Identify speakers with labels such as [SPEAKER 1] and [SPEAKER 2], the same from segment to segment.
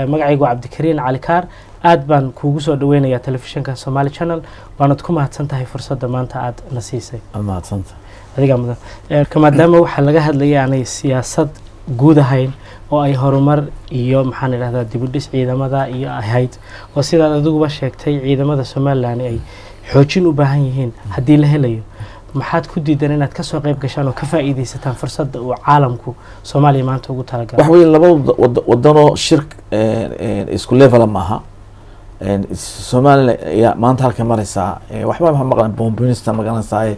[SPEAKER 1] magacaygu Cabdikariin Cali Kaar aad baan kuugu soo dhaweynayaa telefishinka Somali Channel waanad ku mahadsantahay fursadda maanta aad na siisay.
[SPEAKER 2] mahadsantahay
[SPEAKER 1] adiga mudan maadaama waxa laga hadlayaa anay siyaasad guud ahayn oo ay horumar iyo maxaan idhahdaa dib u dhis ciidamada iyo ahayd oo sidaad adiguba sheegtay ciidamada Soomaaliland ay xoojin u baahan yihiin haddii la helayo maxaad ku diidan inaad ka soo qayb gashaan oo ka faa'iideysataan fursadda uu caalamku Soomaaliya maanta ugu talagalay
[SPEAKER 2] wax weyn laba wadano shirk isku level ma aha Soomaaliya maanta halka maraysa waxba ma maqlan bombinista magalanaysa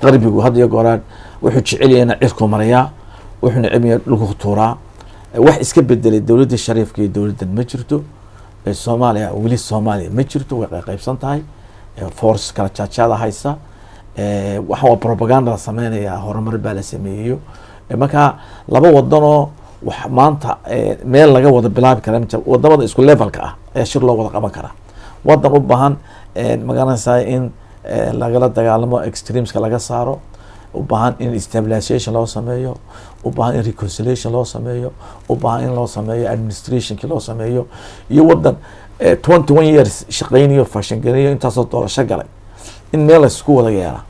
[SPEAKER 2] qarbigu had iyo gooraan wuxuu jecel yahay cirku maraya wuxuu nicmiya dhulku tuuraa wax iska bedelay dawladda shariifka iyo dawladdan ma jirto Soomaaliya wali Soomaaliya ma jirto way qaybsan tahay force kala jaajada haysa waxa waa propaganda sameynaya horumar baa la sameeyo marka laba wadano wax maanta meel laga wada bilaabi kara wadamada isku levelka ah ee shir loo wada qaban kara wadan u baahan magaranaysa in lagala dagaalamo extremeska laga saaro u baahan in stabilization loo sameeyo u baahan in reconciliation loo sameeyo u baahan in loo sameeyo administration loo sameeyo iyo wadan 21 years shaqeynayo fashion garayo intaas oo doorasho galay in meel la isku wada yeera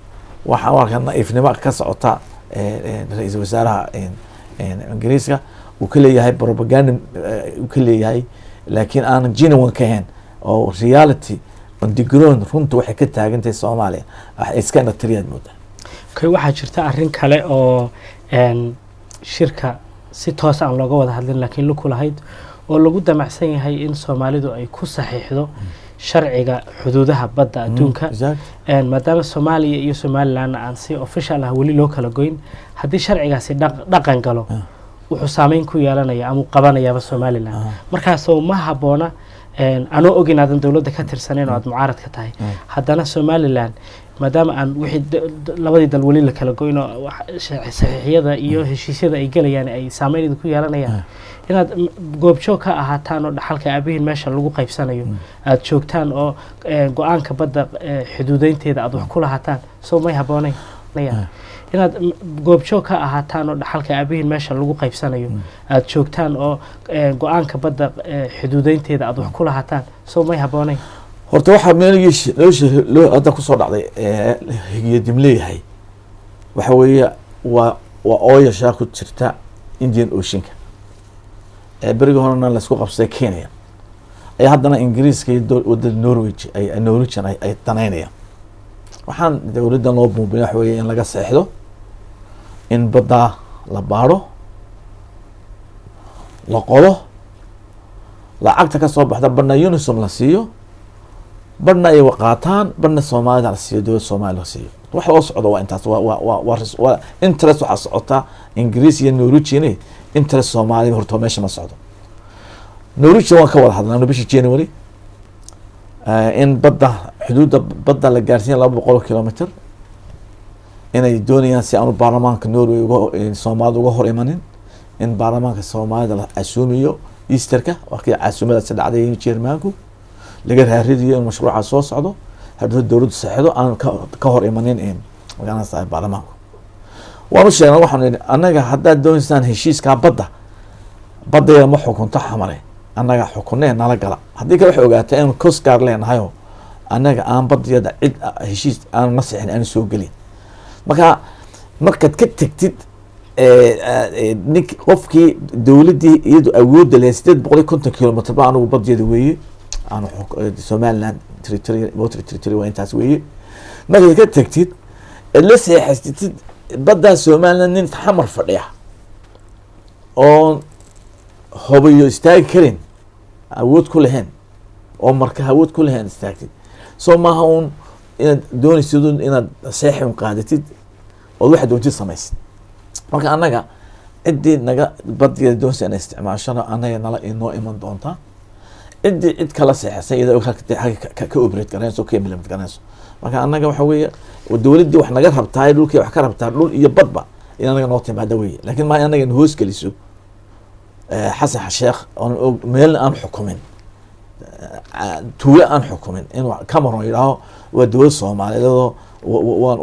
[SPEAKER 2] waxa warkana ifnimo ka socota ra'iisul wasaaraha Ingiriiska uu ka leeyahay propaganda uu ka leeyahay laakiin aan genuine ka ahayn oo reality on the ground runtu waxay ka taagantahay Soomaaliya wax iska natriyad mooda
[SPEAKER 1] waxaa jirta arrin kale oo shirka si toos ah looga wada hadlin laakiin lu kulahayd oo lagu damacsan yahay in Soomaalidu ay ku saxiixdo sharciga xuduudaha badda adduunka maadaama Soomaaliya iyo Somaliland aan si official ah wali loo kala goyn haddii sharcigaasi dhaqan galo wuxuu saameyn ku yeelanaya ama qabanayaa Somaliland markaas oo ma haboona anoo oginaadan dawladda ka tirsaneen oo aad mucaarad ka tahay haddana Somaliland maadaama aan wixii labadii dal wali la kala goyn oo saxiixyada iyo heshiisyada ay galayaan ay saameyn ku yeelanayaan inaad goobjoog ka ahaataan oo dhaxalka aabihiin meesha lagu qaybsanayo aad joogtaan oo go'aanka badda xuduudeynteeda aad wax ku lahaataan soo may haboonay inaad goobjoog ka ahaataan oo dhaxalka aabihiin meesha lagu qaybsanayo aad joogtaan oo go'aanka badda xuduudeynteeda aad wax ku lahaataan soo may haboonay
[SPEAKER 2] horta waxa meeligiis loo hadda ku soo dhacday higiyadim leeyahay waxa weeye waa ooyo shaaqo jirta Indian Ocean beriga horena la isku qabsay Kenya ay haddana Ingiriiska iyo wadada Norwich ay tanaynayaan waxaan dawladda loo buubiyo wax weeye in laga seexdo in badda la baaro la qodo lacagta ka soo baxda badna UNISOM la siiyo badna ay waqaataan badna Soomaalida la siiyo dawladda Soomaaliya la siiyo wax loo socdo waa intaas waa interest waxa socota Ingiriis iyo Norwich interest Soomaaliya horta meesha ma socdo Norwich waa ka wada hadlaa bishii January in badda xuduudda badda la gaarsiin 200 kilometer inay doonayaan si aanu baarlamaanka Norway uga Soomaalida uga hor imanin in baarlamaanka Soomaalida la asuumiyo Easterka waqtiga casuumada sadexday Jeermaanku laga raaridiyo in mashruuca soo socdo hadda dawladdu saxiixdo aan ka hor imanin in magaranaysa baarlamaanku waanu sheegnay waxaan anaga hadda doonaysan heshiiska badda ma xukunta xamare anaga xukunay nala gala hadii kale wax ogaatay in Coast Guard leenahay anaga aan badiyada cid heshiis aan nasixin aan soo galin markaad ka tagtid qofkii dawladii iyadu awoodda leh 850 kilometer baa anigu badiyada weeye aan Somaliland territory waa intaas weeye markaad ka tagtid la seexastid badda Somaliland nin xamar fadhiya oo hubiyo istaag karin awood ku leheen oo marka awood ku leheen istaagtid soo maaha un inaad doonaysid inaad seexin qaadatid oo waxa doontid samaysid marka anaga cidii naga badiyada doonaysa inay isticmaashana anaga nala inoo iman doonta cid kala seexsan iyada ka operate garanayso ka implement garanayso marka anaga waxa weeye dawladdu wax naga rabtaa dhulkii wax ka rabtaa dhul iyo badba in anaga noo timaado weeye laakiin ma anaga hoos galiso xasan sheekh oo meel aan xukumin tuula aan xukumin in Cameroon yiraahdo waa dawlad Soomaaliyeed oo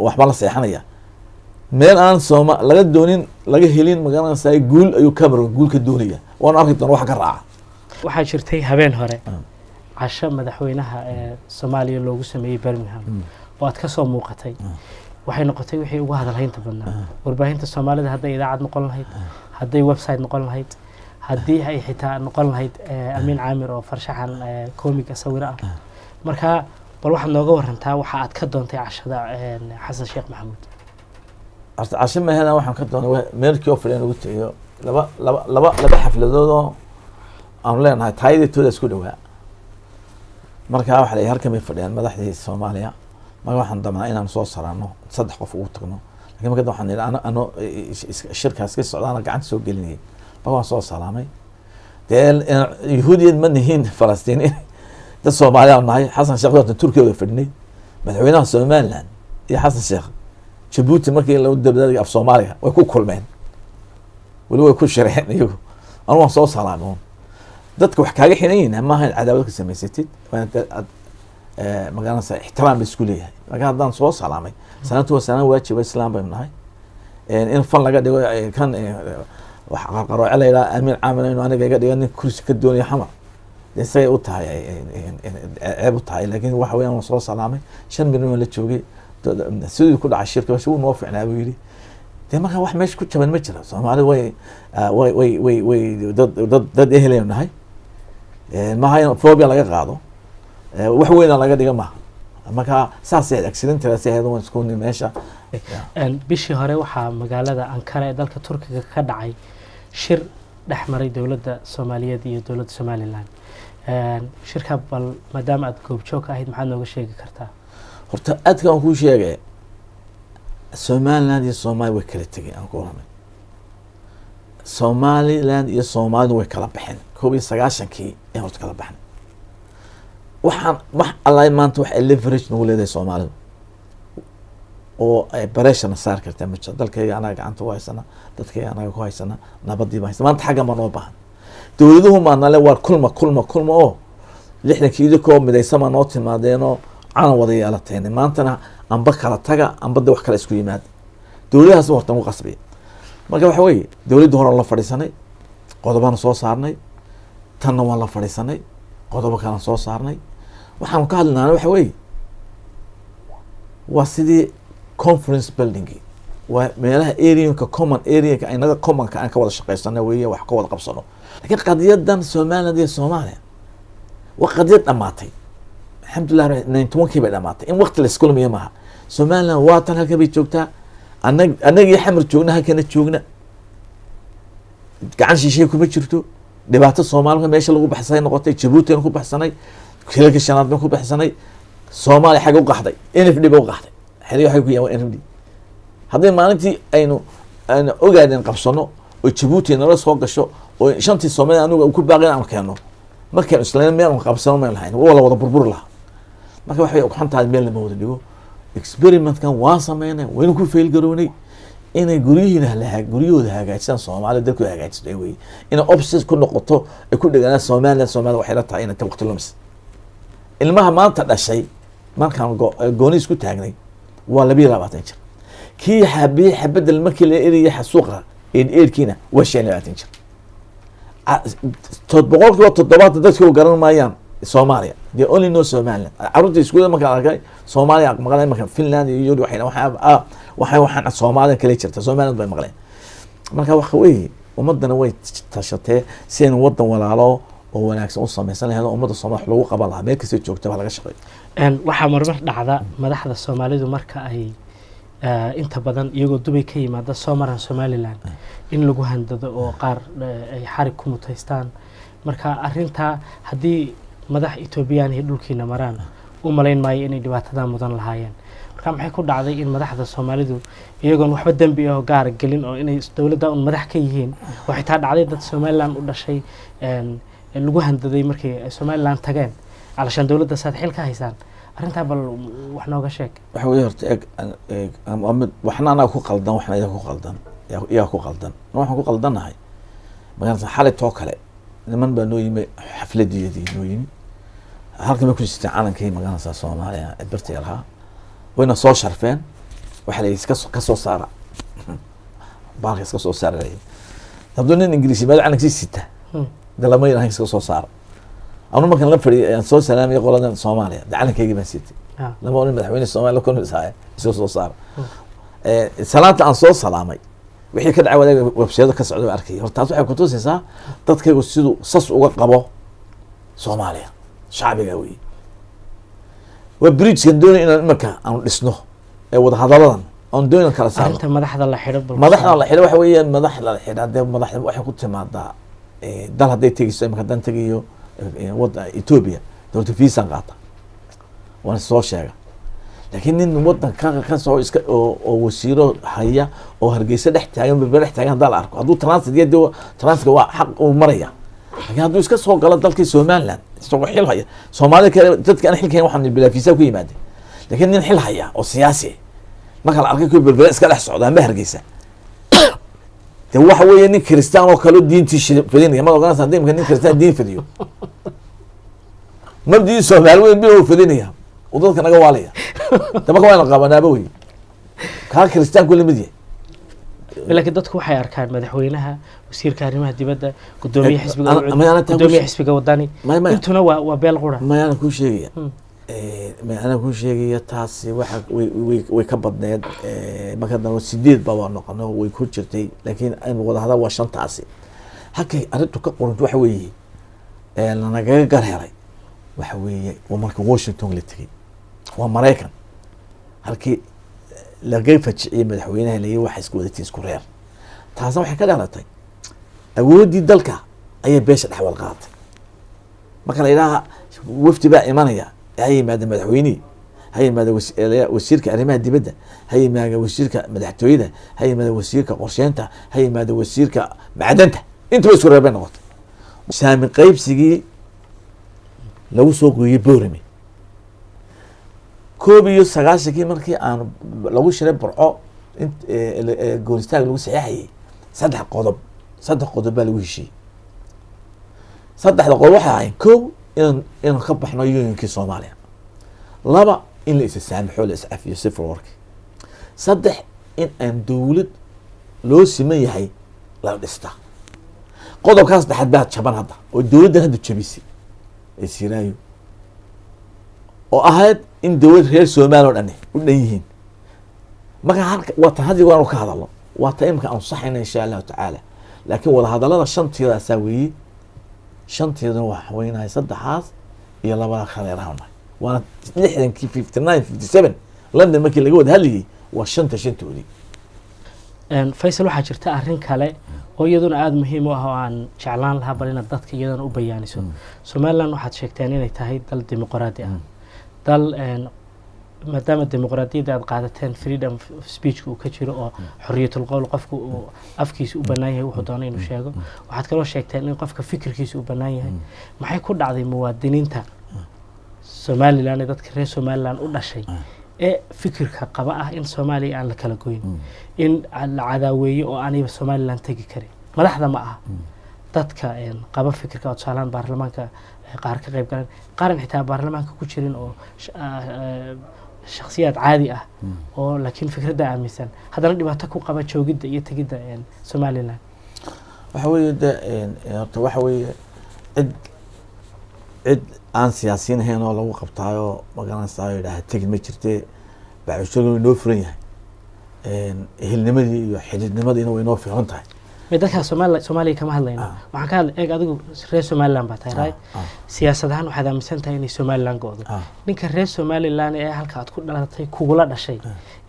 [SPEAKER 2] waxba la seexanaya meel aan laga doonin laga helin magaranaysa guul ayuu Cameroon guul ka doonaya waan arki doonaa wax ka raaca
[SPEAKER 1] waxaa jirtay habeen hore casho madaxweynaha Soomaaliya loogu sameeyay Birmingham oo aad ka soo muuqatay waxay noqotay wixii ugu hadalhaynta badnaa warbaahinta Soomaalida hadday idaacad noqon lahayd hadday website noqon lahayd haddii ay xitaa noqon lahayd Amiin Caamir oo farshaxan koomiga sawir ah marka bal waxaad nooga warantaa waxa aad ka doontay cashada Xasan Sheekh Maxamuud
[SPEAKER 2] casho ma helaan waxaan ka doonay meelkii oo filan ugu tagiyo laba xafladood oo aan leenahay taayadooda isku dhawaa marka waxa la halkan ay fadhiyaan madaxdii Soomaaliya marka waxaan damaa inaan soo sarano saddex qof ugu tagno laakiin marka waxaan ilaa ano shirkaas ka socdaana gacan soo gelinay waan soo salaamay yahuudiyad ma nihiin Falastiiniin dad Soomaaliya nahay Xasan Sheekh oo Turkiga fadhinay madaxweynaha Somaliland iyo Xasan Sheekh Djibouti markii la dabadalay af Soomaaliya way ku kulmeen wali way ku shireen iyagu aan waan soo salaamay dadka wax kaaga xinayeen ma ahayn cadaawad ka samaysatid magaalada sa ixtiraam isku leeyahay marka haddaan soo salaamay sanadtu waa sanad waajib islaam bay nahay in fan laga dhigo kan wax qarqarooc la ilaa Amiin Caamir inuu aniga iga dhigo nin kursi ka doonaya xamar isay u tahay ceeb u tahay laakiin waxa weeyaan waan soo salaamay 5 milyan la joogay sidii ku dhacay shirka si uu noo fiicnaa buu yiri marka wax meesha ku jaban ma jiro Soomaali way dad ehelay nahay ma hayo phobia laga qaado wax weyn laga dhiga ma marka saasay accident-taas ay hadaan isku meesha
[SPEAKER 1] bishii hore waxaa magaalada Ankara ee dalka Turkiga ka dhacay shir dhexmaray dawladda Soomaaliyeed iyo dawladda Somaliland shirka bal maadaama aad goobjoog ahayd maxaad nooga sheegi kartaa
[SPEAKER 2] horta aadkaan ku sheegay Somaliland iyo Soomaaliya way kala tagay aan ku oranay Somaliland iyo Soomaaliya way kala baxeen 1990kii ee horta kala baxeen waxaan wax Allah maanta wax leverage nagu leedahay Soomaaliya oo ay barashana saar kartaa ma jiro dalkayga anaga gacanta u haysana dadkayga anaga ku haysana nabadii baa haysana maanta xagga ma noo baahan dawladuhu maanale waa kulma oo 60kii koo midaysama noo timaadeenoo aan wada yeelateen maantana amba kala taga amba wax kala isku yimaad dawladahaas horta ugu qasbay marka waxa weeye dawladdu hore la fadhiisanay qodobana soo saarnay tanna waa la fadhiisanay qodobo kale soo saarnay waxaan ka hadlaynaa waxa weeye waa sidii conference building waa meelaha area-ka common area-ka aynaga common-ka aan ka wada shaqeysano weeye wax ka wada qabsano laakiin qadiyadan Soomaaliya iyo Soomaaliya waa qadiyad dhamaatay alxamdulillah 91kii bay dhamaatay in waqti la isku lumiyo maaha Soomaaliya waa tan halka bay joogtaa anagii xamar joogna halkana joogna gacan shisheeye kuma jirto dhibaato Soomaaliya meesha lagu baxsay noqotay Djibouti ku baxsanay kilalka shanaad ku baxsanay Soomaaliya xag u qaxday NFD u qaxday xiriir waxay ku yahay NFD haddii maalintii aynu ogaadeen qabsano oo Djibouti nala soo gasho oo shantii Soomaaliya anigu ku baaqeen aan keeno markay islaam meel qabsano ma lahayn wala wada burbur laha marka waxay ku xantahay meel lama wada dhigo experiment kan waa sameynay waynu ku fail garoonay inay guryahooda hagaajistaan Soomaaliya dadku hagaajistaan way inay obsess ku noqoto ay ku dhigaan Soomaaliya waxay la tahay inay waqti lumis ilmaha maanta dhashay markaan gooni isku taagnay waa 22 jir kii xabadal markii la eriya xasuuqa eerkiina waa 25 jir boqolkiiba 7 dadku garan maayaan Soomaaliya they only know Somaliland carruurta iskuulada marka arkay Soomaaliya maqlaan marka Finland iyo waxaan Soomaaliya kale jirta Somaliland bay maqleen marka waxa weeye ummadana way tashatay si in wadan walaalo oo wanaagsan u sameeysan lahayd ummadda Soomaaliya lagu qaban lahaa meel kasta joogta waa laga shaqeeyo
[SPEAKER 1] waxa marmar dhacda madaxda Soomaalidu marka ay inta badan iyagoo Dubai ka yimaada Somaliland in lagu handado oo qaar ay xarig ku mutaystaan marka arinta hadii madax Ethiopian iyo dhulkiina maraan u maleyn maayo inay dhibaatada mudan lahaayeen marka maxay ku dhacday in madaxda Soomaalidu iyagoon waxba dambi ah gaar galin oo inay dawladda un madax ka yihiin waxay taa dhacday dad Somaliland u dhashay lagu handaday markii Somaliland tageen علشان دولة ساتحيل كهيسان أرنتها بال وحنا وقشك.
[SPEAKER 2] وحويرت وحنا أنا أكو قلدان وحنا ياكو قلدان ياكو قلدان نوح أكو قلدان هاي مثلا حالة توكلة لمن بنوي حفلة دي نوي هالكم يكون استعانة كي مجانا Soomaaliya برتي لها وين صور شرفين وحلا كسو صار بارك كسو صار لي تبدون إنجليزي بعد عنك زي 6 dalama ilahay iska soo saaro anu markan la fadhiyay aan soo salaamay qoladan Soomaaliya dacalankayga baan siitay lama oran madaxweyne Soomaaliya ku nisay iska soo saaro salaanta aan soo salaamay wixii ka dhacay wadaag website ka socdo arkay horta taas waxay ku tusaysaa dadkaygu siduu sas uga qabo Soomaaliya shacbiga weey wa bridge kan doonay inaan marka aan dhisno ee wada hadaladan aan doonay kala saaro
[SPEAKER 1] inta madaxda la xidho
[SPEAKER 2] madaxda la xidho waxa weeyaan madaxda la xidho hadda madaxda waxay ku timaadaa dal haday tagiso marka dan tagiyo wada Ethiopia dowladda visa qaata waan soo sheegay laakiin nin wadan ka soo iska oo wasiiro haya oo hargeysa dhex taagan dhex taagan dal arko haduu transit waa xaq uu maraya laakiin haduu iska soo galo dalkii Somaliland isagoo xil haya Soomaaliya kale dadka aan xilkeen waxaan bilaa visa ku yimaadeen laakiin nin xil haya oo siyaasi marka la arkay ku bilbila iska dhex socda ma hargeysa de waxa weeye nin Kristaan oo kale diintii fadinaya ma ogaanaysan diinka nin Kristaan diin fadiyo mabdii Soomaaliyeed bii fadinaya oo dadka naga waalaya tabaka waan qabanaaba way ka Kristaan ku limid yahay
[SPEAKER 1] laakiin dadku waxay arkaan madaxweynaha wasiirka arrimaha dibadda gudoomiyaha xisbiga wadani intuna waa beel qura
[SPEAKER 2] ma yana ku sheegaya ma ana ku sheegaya taasi waxa way ka badneed marka dad 8 baa noqono way ku jirtay laakiin ay wada hada waa shantaasi halkay arintu ka qoranto waxa weeye naga garheeray waxa weeye marka Washington la tagay waa Mareykan halkii laga fajiciyay madaxweynaha leeyahay waxa isku wadatiin isku reer taas waxay ka dhalatay awoodii dalka ayay beesha dhaxwal qaadatay marka la ilaaha wafdi baa imanaya ay maada madaxweynaha hay maada wasiirka arrimaha dibadda hay maada wasiirka madaxtooyada hay maada wasiirka qorsheynta hay maada wasiirka macdanta inta isku reer bay noqotay saami qaybsigii lagu soo gooyay Boorame koobiyo 9 markii aan lagu shiray burco goonistaag lagu saxeexay saddex qodob baa lagu heshiiyay saddexda qodob waxa ay koob in ka baxno unionkii Soomaaliya laba in la isaamaxo la iscafiyo sifir warki saddex in aan dawlad loo siman yahay la dhista qodobkaas dhaxad baa jaban hadda oo dawladdan hadda jabisay ee Siraayo oo ahayd in dawlad reer Soomaaliya u dhan yihiin marka halka wata hadii waan ka hadalno waa taymka aan saxayna insha Allah taala laakiin wada hadalada shantiida saawiyi shantiida waxa weynahay saddexaas iyo laba kale raawna waana 60 59 57 London markii laga wada hadlayay waa shantoodii
[SPEAKER 1] Faisal waxa jirta arrin kale oo iyaduna aad muhiim u ah oo aan jeclaan lahaa bal inaad dadka iyaduna u bayaaniso Somaliland waxaad sheegteen inay tahay dal dimuqraadi ah dal maadaama dimuqraadiyadda aad qaadateen freedom of speech uu ka jiro oo xorriyatul qowl qofku uu afkiisa u banaan yahay wuxuu doono inuu sheego waxaad kaloo sheegteen in qofka fikirkiisa u banaan yahay maxay ku dhacday muwaadiniinta Somaliland dadka reer Somaliland u dhashay ee fikirka qaba ah in Soomaaliya aan la kala goyn in la cadaaweeyo oo aanay Somaliland tagi karin madaxda ma aha dadka qaba fikirka oo saalaan baarlamaanka qaar ka qayb galaan qaran xitaa baarlamaanka ku jirin oo shakhsiyaad caadi ah oo laakiin fikradda aaminsan haddana dhibaato ku qaba joogidda iyo tagidda Somaliland
[SPEAKER 2] waxa weeye horta waxa weeye cid aan siyaasiyiin ahayn oo lagu qabtaayo magaranaysaa yidhaah tagid ma jirtee baaxushagu inoo furan yahay ehelnimadii iyo xididnimadiina way inoo fiican tahay
[SPEAKER 1] dadka Soomaaliya kama hadlayno waxaan ka hadlay adigu reer Somaliland baa tahay right siyaasadahan waxaad aaminsan tahay in Somaliland go'do ninka reer Somaliland ee halka aad ku dhalatay kugula dhashay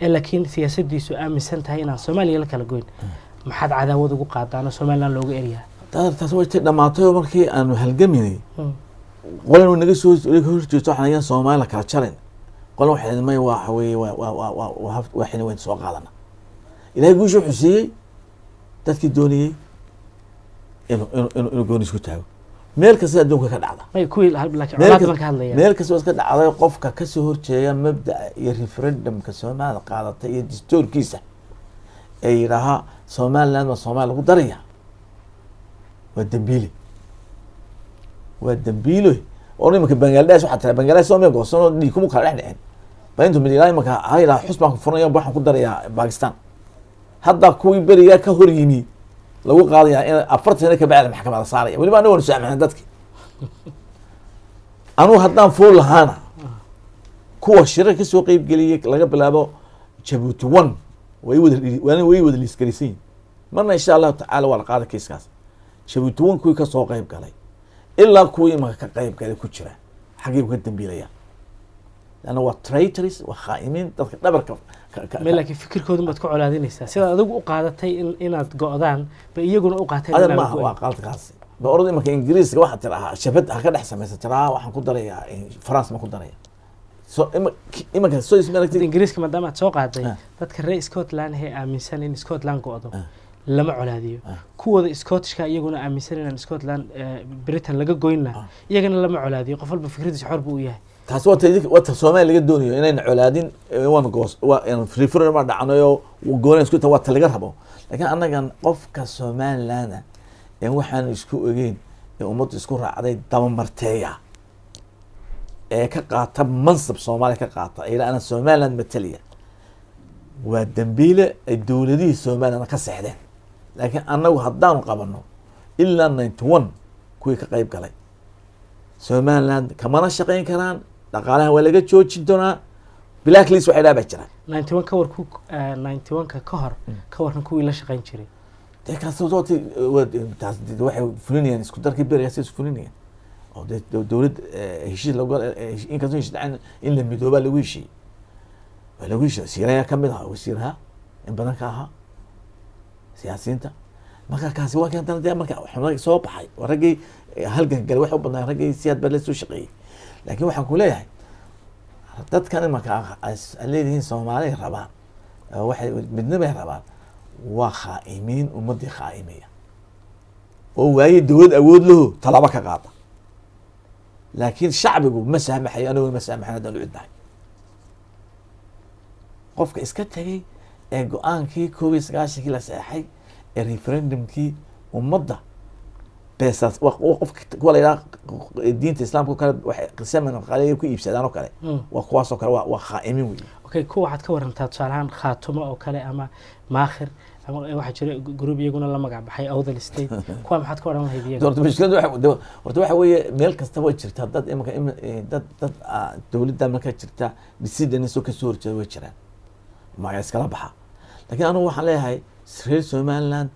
[SPEAKER 1] ee laakiin siyaasadiisu aaminsan tahay in Soomaaliya la kala goyn maxaad cadaawad ugu qaadaan Somaliland looga eriyaa
[SPEAKER 2] taas way dhamaatay markii aanu halgaminay qolan naga soo horjeesto waxaan Soomaaliland kala jarin qolan waxay may waxa weeye waxayna way soo qaadana ilaahay guushu xusiyay dadkii doonayay inuu gooni isku taago meel kasta adduunka ka dhacda
[SPEAKER 1] may ku laakiin calaamad ka hadlaya
[SPEAKER 2] meel kasta iska dhacday qofka ka soo horjeeya mabda iyo referendum-ka Soomaaliya qaadatay iyo dastuurkiisa ay yiraaha Somaliland ma Soomaaliya lagu daraya waa dambiile oo nimanka Bangladesh waxa tahay Bangladesh Soomaaliya goosano dhiikumu kala dhexdheen bayntu midilaa marka ayra xusbaan ku furnayo waxaan ku darayaa Pakistan hadda kuwii bariga ka hor yimi lagu qaadaya in 40 sano ka bacdi maxkamada saaraya weliba anagu waanu saamaxnay dadki anugu haddaan fuul lahaana kuwa shirar kasoo qeyb geliyay laga bilaabo Djibouti 1 way wada liiskarisiin marna insha Allah tacaala waa la qaada kiiskaas Djibouti 1 kuwii kasoo qeyb galay ilaa kuwii ma ka qeyb galay ku jira xagee ka dambiilaya lana waa traitors waa khaaimin dadka dhabarka
[SPEAKER 1] laakiin fikirkoodu baad ku colaadinaysaa sida adigu u qaadatay inaad go'daan ba iyaguna u qaateen
[SPEAKER 2] inaad ma waa qalad ba orod imanka ingiriiska waxa tiraha shabad ha ka dhex samaysan tiraa waxaan ku darayaa France ma ku daraya so imanka soo ismaaragtay
[SPEAKER 1] ingiriiska maadaama aad soo qaaday dadka reer Scotland ee aaminsan in Scotland go'do lama colaadiyo kuwada Scottishka iyaguna aaminsan in Scotland Britain laga goyna iyagana lama colaadiyo qof walba fikradiisa xor buu u yahay
[SPEAKER 2] taas wata Soomaali laga doonayo inay colaadin waan goos waa in referendum dhacnayo gooreen isku tawa laga rabo laakiin anagan qofka Soomaaliland ee waxaan isku ogeyn ee ummad isku raacday daba marteeya ee ka qaata mansab Soomaali ka qaata ila ana Soomaaliland mataliya waa dambiile ay dawladii Soomaaliland ka saxdeen laakiin anagu haddaan qabano ilaa 91 kuwii ka qayb galay Soomaaliland kamana shaqeyn karaan dhaqaalaha waa laga joojin doonaa blacklist waxay dhaabay jiraan
[SPEAKER 1] 91 ka warku 91 ka hor ka warna kuwii la shaqeyn jiray
[SPEAKER 2] kaasoo waxay fulinayaan isku darkii beriyaas isku fulinayaan oo dawlad heshiis lagu in ka soo heshiis in la midooba lagu heshiis lagu heshiis siiraya kamid ah wasiiraha in badan ka aha siyaasiyiinta marka kaasi waa kan tan marka waxaan soo baxay waragay halgan gal wax u badnaa ragay siyaad baa la soo shaqeeyay laakiin waxaan ku leeyahay dadkan marka leeyihiin Soomaaliya rabaan waxay midnaba rabaan waa khaaimin ummadii khaaimiya oo waayay dawlad awood leh talaba ka qaata laakiin shacbigu ma saamaxay anagu ma saamaxna dad cidnahay qofka iska tagay ee go'aankii 19 la saxay ee referendumkii ummadda beesas qofka wala ila diinta islaamka kale waxay qisaman qaleey ku iibsadaan oo kale waa kuwaas oo kale waa khaaimin weey
[SPEAKER 1] okay kuwa waxaad ka warantaa tusaalahan khaatumo oo kale ama maakhir ama waxa jira group iyaguna la magac baxay Awdal State kuwa maxaad ka waran lahayd iyaga
[SPEAKER 2] horta waxa weeye meel kasta way jirtaa dad imaka dad dawladda marka jirta decision soo ka soo horjeeda way jiraan ma iskala baxa laakiin anu waxaan leeyahay reer Somaliland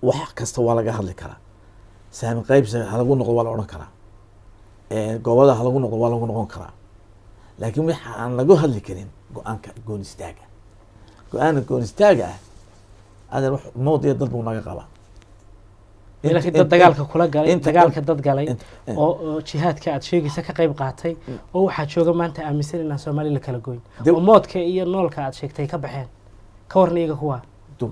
[SPEAKER 2] wax kasta waa laga hadli karaa saami qaybsa halagu noqdo waa la oran karaa gobolada halagu noqdo waa lagu noqon karaa laakiin waxa aan lagu hadli karin go'aanka goon istaaga adan wax moodiya dad buu naga qaba
[SPEAKER 1] laakiin dad dagaalka kula galay dagaalka dad galay oo jihaadka aad sheegaysa ka qayb qaatay oo waxa jooga maanta aaminsan in Soomaaliya la kala gooyn oo moodka iyo noolka aad sheegtay ka baxeen ka warniga kuwa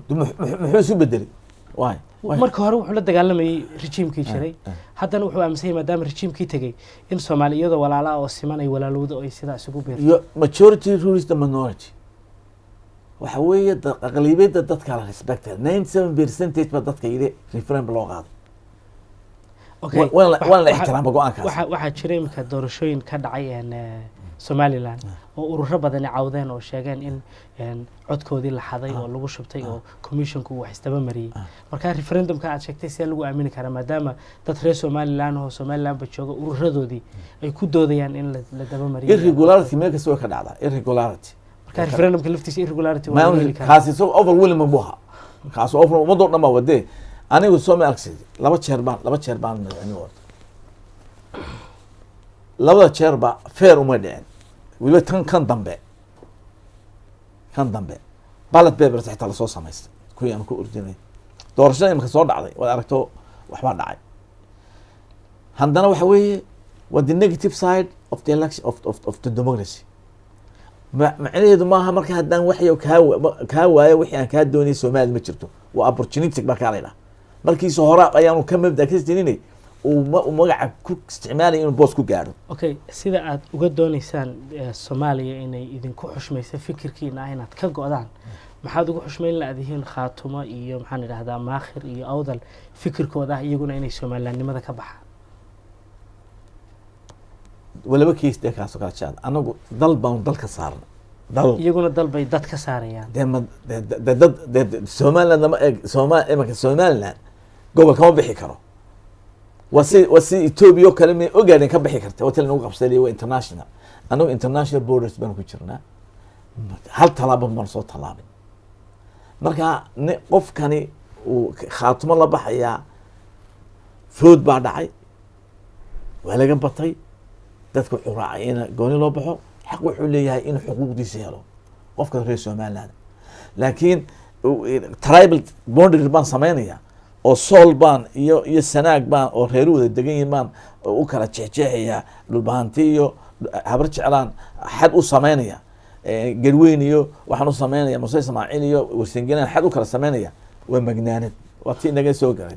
[SPEAKER 2] muxuu isu bedelay waay
[SPEAKER 1] marka hore wuxuu la dagaalamayay rejiimkii jiray haddana wuxuu aaminsan maadaama rejiimkii tagay in Soomaaliyada walaalaha oo siman ay walaalowda oo sidaa isugu beertay
[SPEAKER 2] majority rules the minority waxa weeye aqlabiyada dadka la respected 97% ba dadka yiri referendum loo qaaday
[SPEAKER 1] okay
[SPEAKER 2] wala ixtiraam go'aankaas
[SPEAKER 1] waxa jiray imka doorashooyin ka dhacay Somaliland oo ururo badan caawdeen oo sheegeen in codkoodii la xaday oo lagu shubtay oo commissionku wax istaba mariyay marka referendumka aad sheegtay si lagu aamini kara maadaama dad reer Somaliland oo Somaliland ba jooga ururadoodii ay ku doodayaan in la daba mariyo
[SPEAKER 2] irregularity meel kasta ka dhacda irregularity
[SPEAKER 1] marka referendumka laftiisa irregularity
[SPEAKER 2] waa heli karaa kaasi soo overwhelming buha kaas over umado dhama wade anigu Soomaali aksay laba jeer baan madaxweyne wada labada jeer ba fair uma dhicin waliba kan dambe ballot papers xitaa la soo samaystay kuwii aan ku ordinay doorashada imka soo dhacday waad aragto waxba dhacay haddana waxa weeye waa the negative side of the election of the democracy macnaheedu maaha marka haddaan waxyo kaa waayo wixii aan kaa doonay Soomaaliya ma jirto waa opportunity ba ka leedahay markiisa hore ayaanu ka mabda ka istinay oo magaca ku isticmaalay inuu boos ku gaaro
[SPEAKER 1] okay sida aad uga doonaysaan Soomaaliya inay idinku xushmayso fikirkiina inaad ka go'daan maxaad ugu xushmayn laadihiin khaatumo iyo maxaan idhaahdaa maakhir iyo Awdal fikirkooda iyaguna inay Soomaalilandnimada ka baxaan
[SPEAKER 2] walaba kiis de kaas oo kala jaad anagu dal baan dalka saarnay dal
[SPEAKER 1] iyaguna dal bay dad ka saarayaan.
[SPEAKER 2] dee ma dad Somaliland lama eeg imanka Somaliland gobol kama bixi karo wasi Ethiopia oo kale ma ogaadeen ka bixi karta hotel nagu qabsaday waa international anagu international borders baan ku jirnaa hal talaabo ma soo talaabin marka qofkani uu khaatimo la baxaya food baa dhacay waa laga batay dadku xuraacay in gooni loo baxo xaq wuxuu leeyahay in xuquuqdiisa helo qofka reer Somaliland laakiin tribal boundary baan sameynaya oo sool baan iyo sanaag baan oo reeruhooda degan yihiin baan u kala jeexjeexaya dhulbahanti iyo habar jeclaan xad u sameynaya garweyn iyo waxaan u sameynaya Muuse Ismaaciil iyo Warsangelaan xad u kala sameynaya waa magnaanad waa tii naga soo galay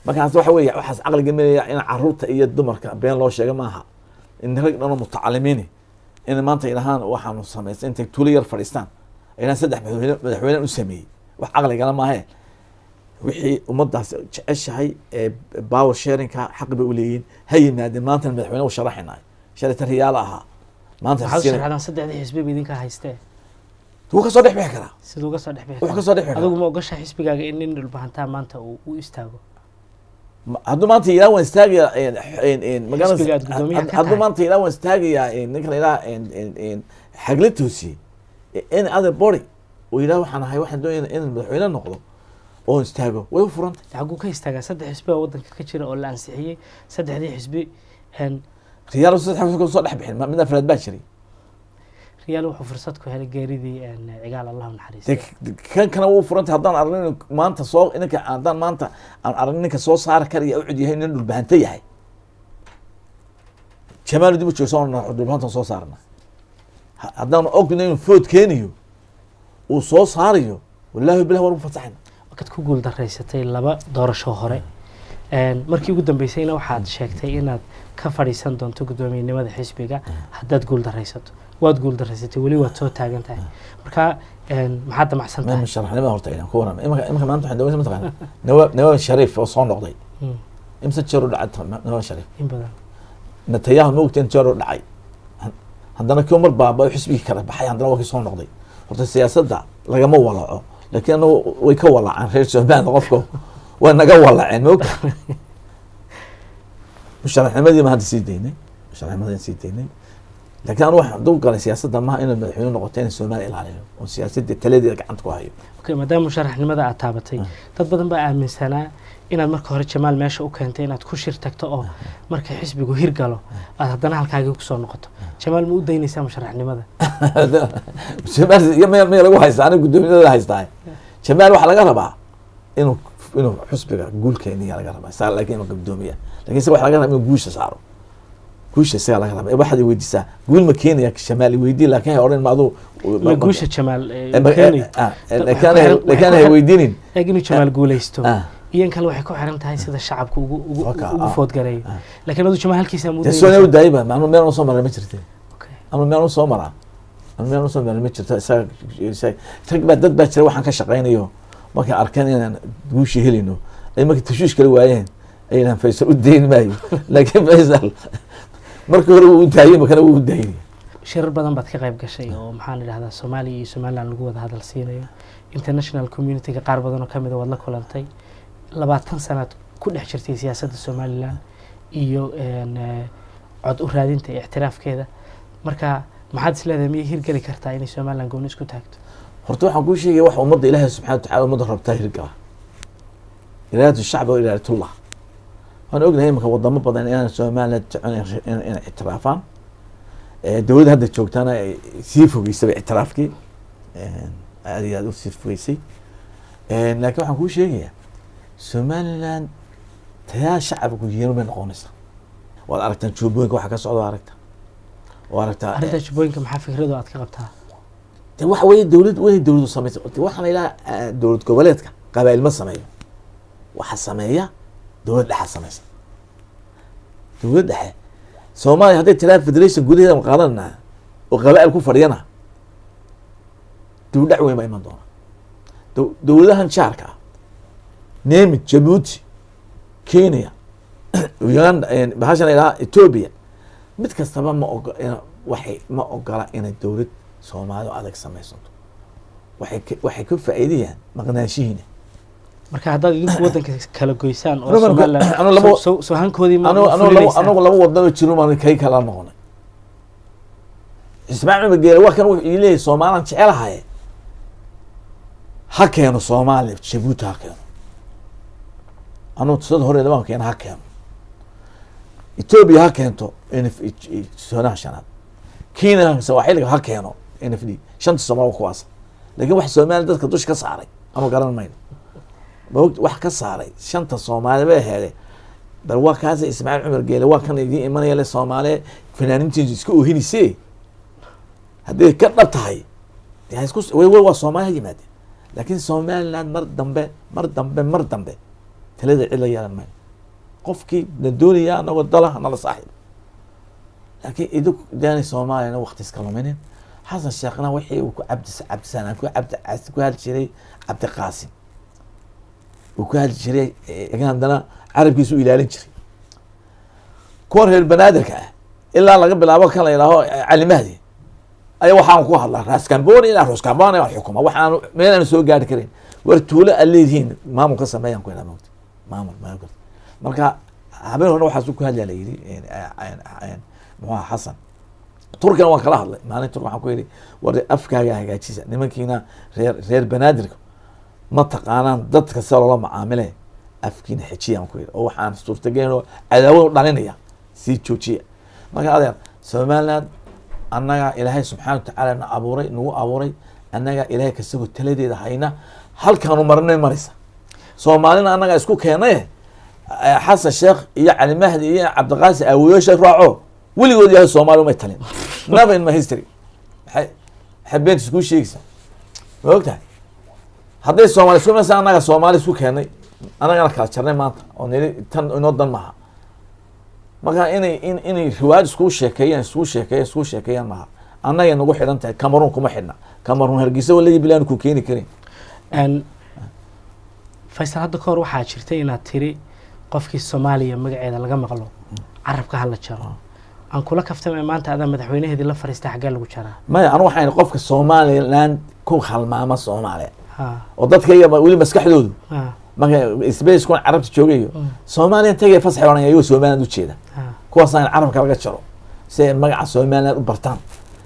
[SPEAKER 2] markaas waxa weeye waxaas aqliga meelaya in caruurta iyo dumarka been loo sheego maaha in rag dhan mutacalimiin in maanta ilahaan waxaanu sameysay intay tuulo yar fadhiistaan ayna saddex madaxweyne u sameeyay wax aqliga ma aha wixii ummadaas jeceshahay power sharing-ka xaq bay u leeyihiin ha yimaadeen maanta madaxweyne u sharaxinay sharci riyaal aha maanta
[SPEAKER 1] sharaxdan saddexdii xisbi idinka haystee
[SPEAKER 2] tuu ka soo dhex bixi karaa
[SPEAKER 1] sidoo ka soo dhex bixi
[SPEAKER 2] wax ka soo dhex bixi
[SPEAKER 1] adigu ma ogasha xisbigaaga in nin dhulbahantaa maanta uu istaago
[SPEAKER 2] hadduu maanta ilaa waan istaagaya hadduu maanta ilaa waan istaagaya ninkan ilaa xagla toosiyey in other body oo ilaa waxaan ahay waxaan doonaya in madaxweyne noqdo oo istaago way u furantay
[SPEAKER 1] xaguu ka istaagaa saddex xisbi oo waddanka ka jira oo la ansixiyey saddexdii xisbi
[SPEAKER 2] riyaal soo dhex bixin mid afraad baa jiray
[SPEAKER 1] riyaal wuxuu fursad ku helay geeridii cigaal allah naxariistay
[SPEAKER 2] kan kana wuu furantay haddaan aragnin maanta soo ninka haddaan maanta aan aragnin ninka soo saar kariya u cid yahay nin dhulbahanta yahay jamaal dib u joogsan dhulbahanta soo saarna haddaan ognayn inuu food keeniyo uu soo saarayo wallaahi bilah waan u fasaxayna
[SPEAKER 1] waqad ku guul daraysatay laba doorasho hore markii ugu dambeysayna waxaad sheegtay inaad ka fadhiisan doonto guddoomiyenimada xisbiga haddaad guul daraysato waad guul daraysatay weli waad soo taagan tahay marka maxaad damacsan tahay
[SPEAKER 2] sharaxnimada horta inaan ku warramay imika maanta waxaan daweysa mataqaana nawaab shariif oo soo noqday imse jeer u dhacay nawaab shariif
[SPEAKER 1] in badan
[SPEAKER 2] natayahu ma ogteen jeer u dhacay haddana kii mar baaba xisbigii kala baxay haddana waa kii soo noqday horta siyaasadda lagama walaco laakiin anagu way ka walacaan reer Somaliland qofka waa naga walaceen ma ogta musharaxnimadii ma hadda sii daynay musharaxnimadii sii daynay laakiin anu waxaan dul galay siyaasadda maaha inuu madaxweyne noqoto in Soomaaliya ilaaliyo oo siyaasadda taladeeda gacanta ku hayo
[SPEAKER 1] okay maadaama musharaxnimada aad taabatay dad badan baa aaminsanaa inaad marka hore Jamaal meesha u keentay inaad ku shir tagto oo marka xisbigu hirgalo aad haddana halkaaga ku soo noqoto Jamaal ma u daynaysaa musharaxnimada
[SPEAKER 2] Jamaal iyo meel lagu haystaa aniga gudoomiyada haystaa Jamaal waxa laga rabaa inuu xisbiga guulkeena laga rabaa saa laakiin inuu gudoomiya laakiin isaga waxa laga rabaa inuu guusha saaro guusha isaga laga rabaa waxaad weydiisaa guul ma keenaya Jamaal weydii laakiin ay oran maadu
[SPEAKER 1] ma guusha Jamaal
[SPEAKER 2] laakiin ay weydiinin
[SPEAKER 1] inuu Jamaal guuleysto iyan kale waxay ku xiran tahay sida shacabku ugu foodgareeyo laakiin adu Jamaal halkiisa muddo
[SPEAKER 2] soo daayba maanu meel soo maray ma jirtay ama meel soo maraa ama meel soo maray ma jirto isaga dad baa jira waxaan ka shaqeynayo marka arkaan inaan guushi helino ay marka tashiish kale waayeen ayaan Faysal u deyn maayo laakiin Faysal marka hore uu daayay marka uu daayay
[SPEAKER 1] shirar badan baad ka qayb gashay oo maxaan idhahdaa Soomaaliya iyo Somaliland lagu wada hadal siinayo international community-ga qaar badan oo kamid ah wad la kulantay 20 sanaad ku dhex jirtay siyaasadda Somaliland iyo cod u raadinta ixtiraafkeeda marka maxaad isleedahay miyay hirgali kartaa inay Somaliland gooni isku taagto
[SPEAKER 2] horta waxaan ku sheegay wax ummadda Ilaahay subxaanahu wa ta'aala ummadda rabtaa hirgala ilaahadu shacabka ilaahaytullah waan ognahay imika wadamo badan inaan Somaliland in ixtiraafaan dawladda hadda joogtana ay sii fogeysay ixtiraafkii aad iyo aad u sii fogeysay laakiin waxaan ku sheegayaa Somaliland tayaa shacabku yeero ma noqonaysa waad aragtaan jubbooyinka waxa ka socdo aragtaa
[SPEAKER 1] arrinta jubbooyinka maxaa fikradu aad ka qabtaa
[SPEAKER 2] waxa weeye dawladdu sameeyay waxaan ilaa dawlad goboleedka qabaa'il ma sameeyo waxa sameeya dawlad dhexe sameeysa dawlad dhexe Soomaaliya hadday tiraa federation gudaheeda ma qaadanaa oo qabaa'il ku fadhiyana dawlad weyn ma iman doona dawladahan jaarka Nemi Djibouti Kenya Uganda bahashan ilaa Ethiopia mid kastaba ma ogola inay dawlad soomaalidu adag samaysanto waxay ka faa'iidayaan maqnaanshihiina
[SPEAKER 1] marka haddaad idinku waddanka kala goysaan oo
[SPEAKER 2] Anu marka- anu labo-
[SPEAKER 1] Somaliland soo hankoodii ma
[SPEAKER 2] anagu laba wadano jiro maan kay kala noqonay ismaaciil cumar geele waa kan wuxuu ii leeyahay soomaalaan jecelahaye ha keeno soomaaliya jabuuti ha keeno anugu tusada hore labaan keena ha keeno etoobiya ha keento sonaha shanaad kenya sawaaxiliga ha keeno NFD shanta Soomaali kuwaas laakiin wax Soomaali dadka dush ka saaray ama garan mayno wax ka saaray shanta Soomaali bay heeday bal waa kaas Ismaaciil Cumar Geele waa kan idin imanaya le Soomaali fanaaniintiisa isku oohinisay haddii ka dhab tahay yaa isku way waa Soomaali yimaade laakiin Soomaaliland mar dambe talada cid la yeelan maayo qofkii doonaya anagoo dalaha nala saaxiib laakiin idu daani Soomaalina waqti iska lumin حسن شيخنا وحي وعبد سنة وعبد شري عبد القاسم وكهل شري كان عندنا عرب كيسو إلى لنشري كوره البنادر كه إلا الله قبل أبوك الله يراهو علي مهدي أي وحنا كوه الله راس كان بوني لا راس كان باني والحكومة وحنا مين نسوي قاعد كريم ورتولة اللي هين ما مقسم ما ينقل موت ما يقول مركا عبين هنا وحاسوك هذا اللي يعني مو حسن تركيا waa kala hadlay maalin turk waxaan ku yiri war afkaaga hagaajisa nimankiina reer banaadirka ma taqaanaan dadka soo loo macaamilay afkiina xijiyaan ku yiri oo waxaan suurtageeno cadaawad u dhalinaya si joojiya marka adeer Soomaaliland annaga Ilaahay subxaanahu wa ta'ala na abuuray nagu abuuray annaga Ilaahay ka soo taladeeda hayna halkaan marnay maraysa Soomaalina annaga isku keenay Xasan Sheekh iyo Cali Mahdi iyo Cabdiqaasi awooyasha raaco weligood yahay Soomaali ma talin never in my history حبيت isku sheegaysa ma ogtahay hadday Soomaali isku meesha anaga Soomaali isku keenay anaga kala jarnay maanta oo tan inoo dan maaha marka inay riwaayad isku sheekeeyaan maaha anaga nagu xidhan tahay Cameroon kuma xidhna Cameroon Hargeysa walahi bilaan ku keeni karin
[SPEAKER 1] Faysal hadda koor waxaa jirtay inaad tiri qofkii Soomaaliya magaceeda laga maqlo carabka hal jaro aan kula kaftamay maanta adan madaxweynaheedii la fariistay xagee lagu jaraa
[SPEAKER 2] ma anu waxaan qofka Soomaaliland ku khalmaama Soomaaliya oo dadkayga wali maskaxdoodu marka space ku carabta joogayo Soomaaliya tagay fasax wanaagay Soomaaliland u jeeda kuwaas aan carabka laga jaro si magaca Soomaaliland u bartaan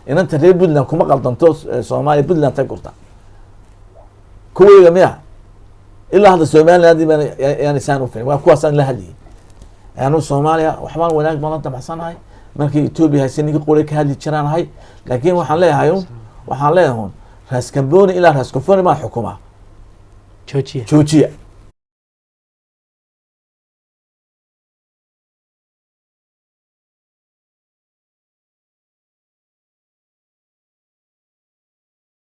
[SPEAKER 2] inanta reer Puntland kuma qaldanto Soomaaliya Puntland tag kurta kuwayga miya ilaa hadda Soomaaliland yani saan u fiirin waa kuwaas aan la hadlay anu Soomaaliya waxbaan wanaag badan tabacsanahay markii Ethiopia haysanigi qoray ka hadli jiraan hay laakiin waxaan leeyahay raas Kamboni ilaa raas Kofoni ma xukuma
[SPEAKER 1] joojiya